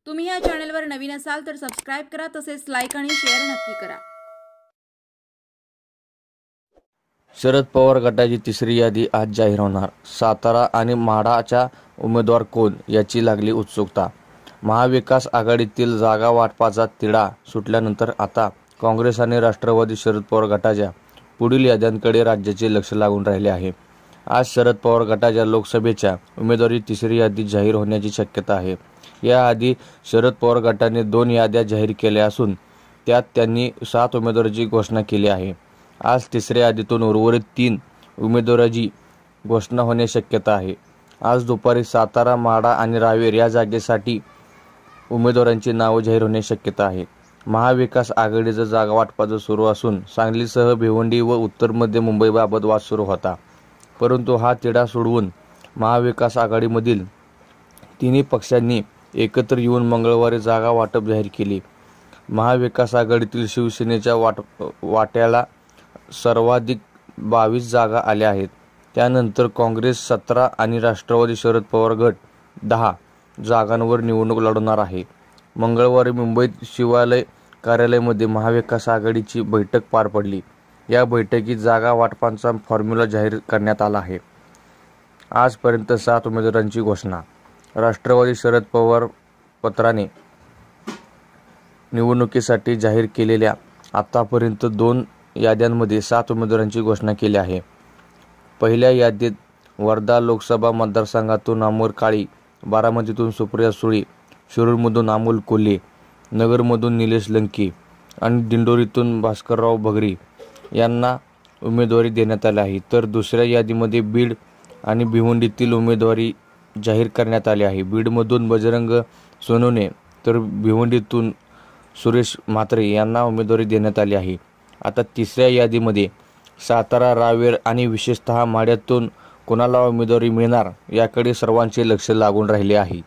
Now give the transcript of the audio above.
तुम्ही या चॅनलवर नवीन असाल तर सबस्क्राइब करा, तसेच लाईक आणि शेअर नक्की करा। शरद पवार गटाची तिसरी यादी आज जाहीर होणार। सातारा आणि माढाच्या उमेदवार कोण याची लागली उत्सुकता। महाविकास आघाडीतील जागा वाटपाचा तिढा सुटल्यानंतर आता काँग्रेस आणि राष्ट्रवादी शरद पवार गटाच्या पुढील याद्यांकडे राज्याचे लक्ष लागून राहिले आहे। आज शरद पवार गटाच्या लोकसभेच्या उमेदवारी तिसरी यादी जाहीर होण्याची शक्यता आहे। याआधी शरद पवार गटाने 2 याद्या जाहीर केल्या असून त्यात त्यांनी 7 उमेदवारांची घोषणा केली आहे। आज तिसऱ्या यादीतून उर्वरित 3 उमेदवारांची घोषणा होण्याची शक्यता आहे। आज दुपारी सातारा, माढा आणि रावेर या जागेसाठी उमेदवारांची नावे जाहीर होण्याची शक्यता आहे। महाविकास आघाडीचं जागा वाटपाचं सुरू असून सांगलीसह भिवंडी व उत्तर मध्य मुंबईबाबत वाद सुरू होता, परंतु हा तिढा सोडवून महाविकास आघाडीमधील तिन्ही पक्षांनी एकत्र येऊन मंगळवारी जागा वाटप जाहीर केली। महाविकास आघाडीतील शिवसेनेच्या वाट्याला सर्वाधिक 22 जागा आल्या आहेत। त्यानंतर काँग्रेस 17 आणि राष्ट्रवादी शरद पवार गट 10 जागांवर निवडणूक लढवणार आहे। मंगळवारी मुंबईत शिवालय कार्यालयामध्ये महाविकास आघाडीची बैठक पार पडली। या बैठकीत जागा वाटपाचा फॉर्म्युला जाहीर करण्यात आला आहे। आजपर्यंत 7 उमेदवारांची घोषणा। राष्ट्रवादी शरद पवार पत्राने निवडणुकीसाठी जाहीर केलेल्या आतापर्यंत 2 याद्यांमध्ये 7 उमेदवारांची घोषणा केली आहे। पहिल्या यादीत वर्धा लोकसभा मतदारसंघातून अमोल काळी, बारामतीतून सुप्रिया सुळे, शिरूरमधून अमोल कोल्हे, नगरमधून निलेश लंके आणि दिंडोरीतून भास्करराव भगरे यांना उमेदवारी देण्यात आली आहे। तर दुसऱ्या यादीमध्ये बीड आणि भिवंडीतील उमेदवारी जाहीर करण्यात आली आहे। बीडमधून बजरंग सोनवणे तर भिवंडीतून सुरेश म्हात्रे यांना उमेदवारी देण्यात आली आहे। आता तिसऱ्या यादीमध्ये सातारा, रावेर आणि विशेषतः माढ्यातून कोणाला उमेदवारी मिळणार याकडे सर्वांचे लक्ष लागून राहिले आहे।